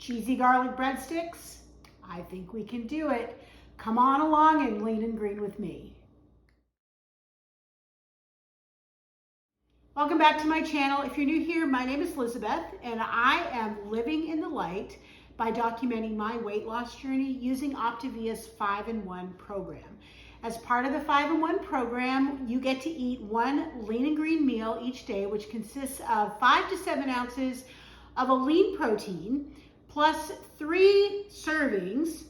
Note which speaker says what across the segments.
Speaker 1: cheesy garlic breadsticks? I think we can do it. Come on along and lean and green with me. Welcome back to my channel. If you're new here, my name is Elizabeth and I am living in the light by documenting my weight loss journey using Optavia's 5-in-1 program. As part of the 5-in-1 program, you get to eat one lean and green meal each day, which consists of 5 to 7 ounces of a lean protein, plus 3 servings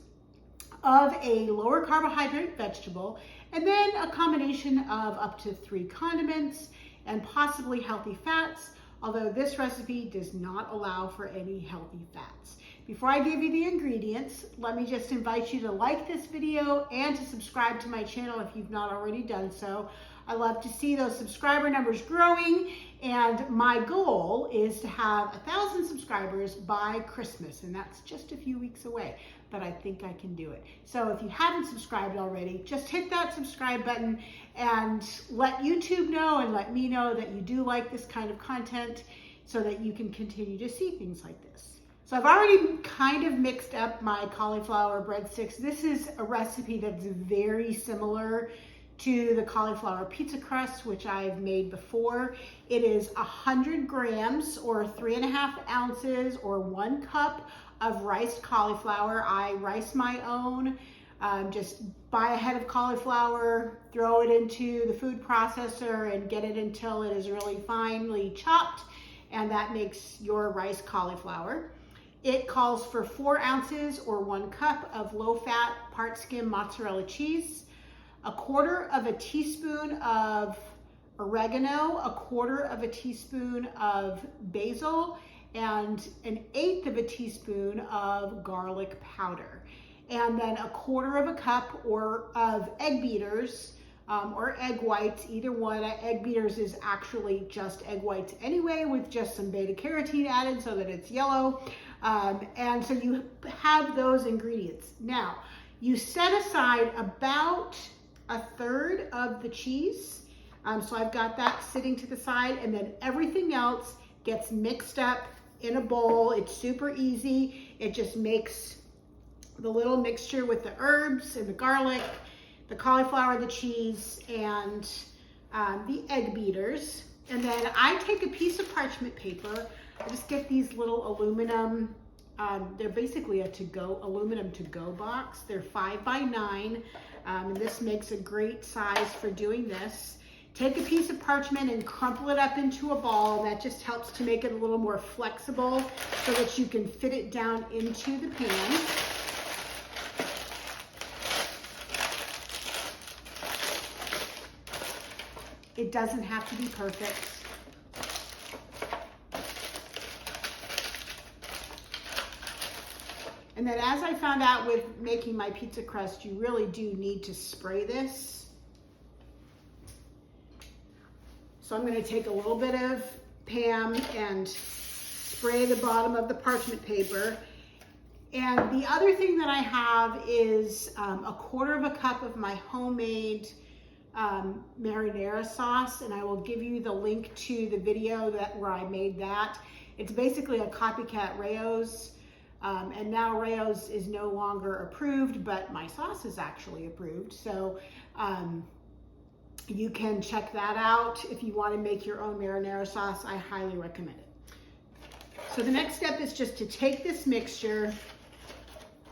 Speaker 1: of a lower carbohydrate vegetable, and then a combination of up to 3 condiments and possibly healthy fats, although this recipe does not allow for any healthy fats. Before I give you the ingredients, let me just invite you to like this video and to subscribe to my channel if you've not already done so. I love to see those subscriber numbers growing, and my goal is to have 1,000 subscribers by Christmas, and that's just a few weeks away, but I think I can do it. So if you haven't subscribed already, just hit that subscribe button and let YouTube know and let me know that you do like this kind of content so that you can continue to see things like this. So I've already kind of mixed up my cauliflower breadsticks. This is a recipe that's very similar to the cauliflower pizza crust, which I've made before. It is 100 grams or 3.5 ounces or 1 cup of riced cauliflower. I rice my own. Just buy a head of cauliflower, throw it into the food processor and get it until it is really finely chopped, and that makes your riced cauliflower. It calls for 4 ounces or 1 cup of low-fat part skim mozzarella cheese, 1/4 teaspoon of oregano, 1/4 teaspoon of basil, and 1/8 teaspoon of garlic powder. And then 1/4 cup of egg beaters or egg whites, either one. Egg beaters is actually just egg whites anyway, with just some beta carotene added so that it's yellow. And so you have those ingredients. Now, you set aside about 1/3 of the cheese. So I've got that sitting to the side, and then everything else gets mixed up in a bowl. It's super easy. It just makes the little mixture with the herbs and the garlic, the cauliflower, the cheese, and the egg beaters. And then I take a piece of parchment paper. I just get these little aluminum, they're basically a aluminum to-go box. They're 5 by 9, and this makes a great size for doing this. Take a piece of parchment and crumple it up into a ball. That just helps to make it a little more flexible so that you can fit it down into the pan. It doesn't have to be perfect. And then, as I found out with making my pizza crust, you really do need to spray this. So I'm going to take a little bit of Pam and spray the bottom of the parchment paper. And the other thing that I have is 1/4 cup of my homemade marinara sauce, and I will give you the link to the video where I made that. It's basically a copycat Rao's, and now Rao's is no longer approved, but my sauce is actually approved. So you can check that out if you want to make your own marinara sauce. I highly recommend it. So the next step is just to take this mixture,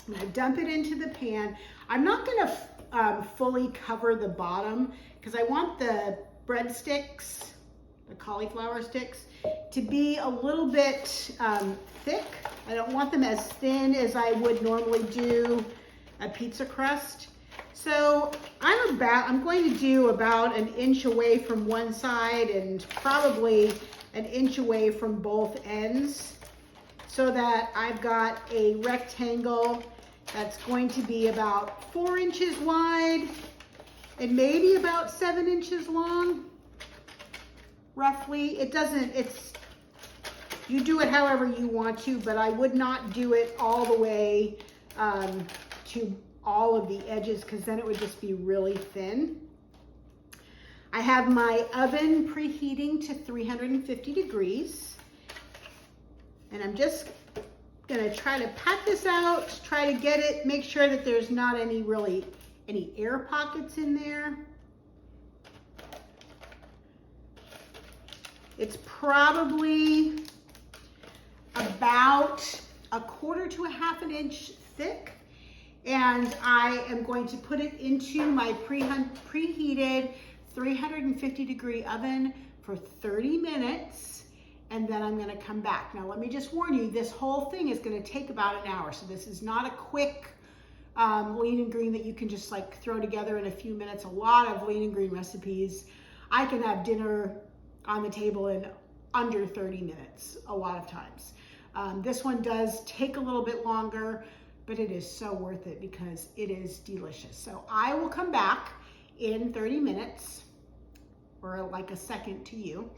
Speaker 1: I'm going to dump it into the pan. I'm not going to fully cover the bottom because I want the breadsticks, the cauliflower sticks, to be a little bit thick. I don't want them as thin as I would normally do a pizza crust. So I'm going to do about 1 inch away from one side and probably 1 inch away from both ends, so that I've got a rectangle that's going to be about 4 inches wide and maybe about 7 inches long, roughly. You do it however you want to, but I would not do it all the way to all of the edges, because then it would just be really thin. I have my oven preheating to 350 degrees, and I'm just Gonna try to pat this out, try to get it, make sure that there's not any air pockets in there. It's probably about 1/4 to 1/2 inch thick. And I am going to put it into my preheated 350-degree oven for 30 minutes. And then I'm gonna come back. Now let me just warn you, this whole thing is gonna take about an hour. So this is not a quick lean and green that you can just like throw together in a few minutes. A lot of lean and green recipes, I can have dinner on the table in under 30 minutes a lot of times. This one does take a little bit longer, but it is so worth it because it is delicious. So I will come back in 30 minutes, or like a second to you,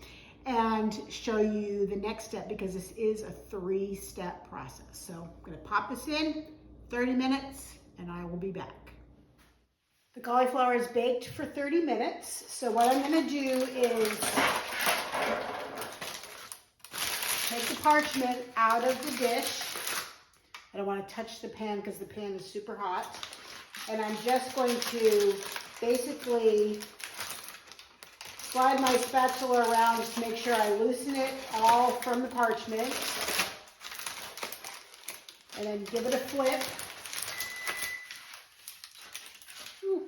Speaker 1: and show you the next step because this is a 3-step process. So I'm gonna pop this in, 30 minutes, and I will be back. The cauliflower is baked for 30 minutes. So what I'm gonna do is take the parchment out of the dish. I don't want to touch the pan because the pan is super hot. And I'm just going to basically slide my spatula around just to make sure I loosen it all from the parchment. And then give it a flip. Ooh.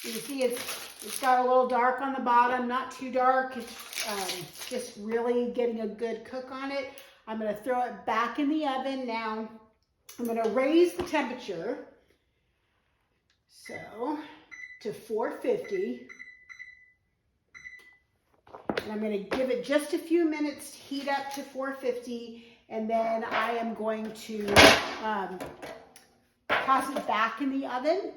Speaker 1: You can see it's got a little dark on the bottom, not too dark. It's just really getting a good cook on it. I'm going to throw it back in the oven. Now I'm going to raise the temperature to 450. And I'm going to give it just a few minutes to heat up to 450. And then I am going to toss it back in the oven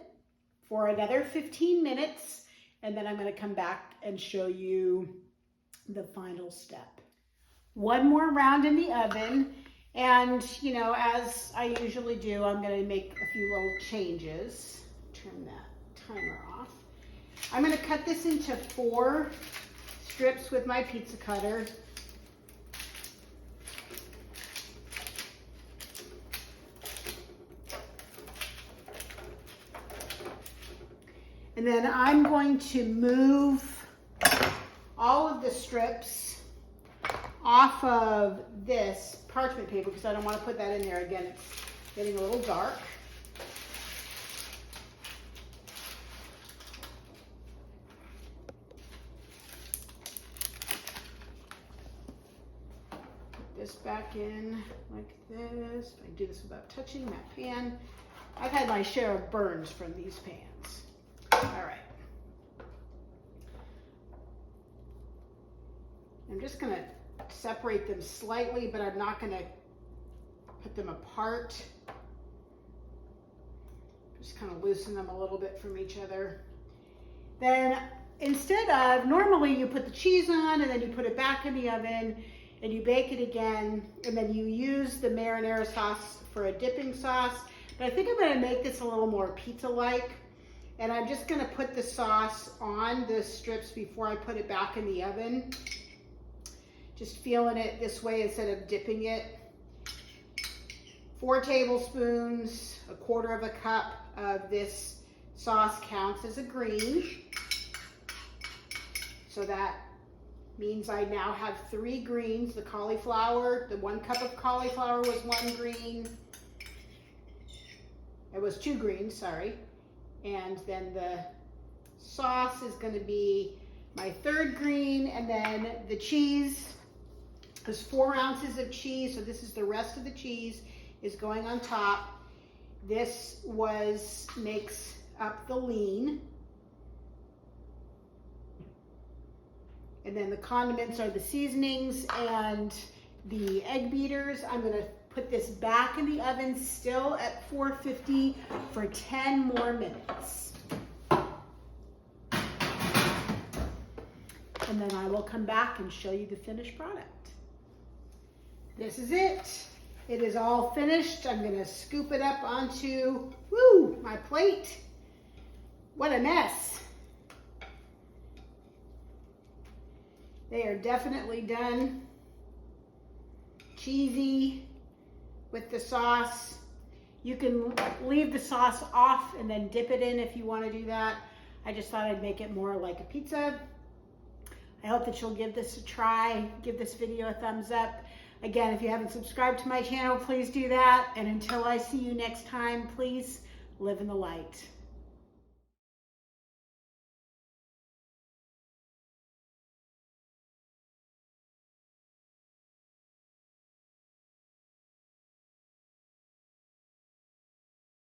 Speaker 1: for another 15 minutes. And then I'm going to come back and show you the final step. One more round in the oven, and you know, as I usually do, I'm going to make a few little changes. Turn that timer off. I'm going to cut this into 4 strips with my pizza cutter. And then I'm going to move all of the strips off of this parchment paper because I don't want to put that in there again. It's getting a little dark. Put this back in like this. I do this without touching that pan. I've had my share of burns from these pans. All right. I'm just going to separate them slightly, but I'm not going to put them apart. Just kind of loosen them a little bit from each other. Then instead of, normally you put the cheese on and then you put it back in the oven and you bake it again, and then you use the marinara sauce for a dipping sauce. But I think I'm going to make this a little more pizza-like. And I'm just going to put the sauce on the strips before I put it back in the oven. Just feeling it this way instead of dipping it. 4 tablespoons, 1/4 cup of this sauce counts as a green. So that means I now have 3 greens. The cauliflower, the 1 cup of cauliflower was 1 green. It was 2 greens, sorry. And then the sauce is going to be my 3rd green, and then the cheese. There's 4 ounces of cheese, so this is the rest of the cheese is going on top. This makes up the lean. And then the condiments are the seasonings and the egg beaters. I'm going to put this back in the oven still at 450 for 10 more minutes. And then I will come back and show you the finished product. This is it. It is all finished. I'm going to scoop it up onto my plate. What a mess. They are definitely done. cheesy with the sauce. You can leave the sauce off and then dip it in if you want to do that. I just thought I'd make it more like a pizza. I hope that you'll give this a try. Give this video a thumbs up. Again, if you haven't subscribed to my channel, please do that. And until I see you next time, please live in the light.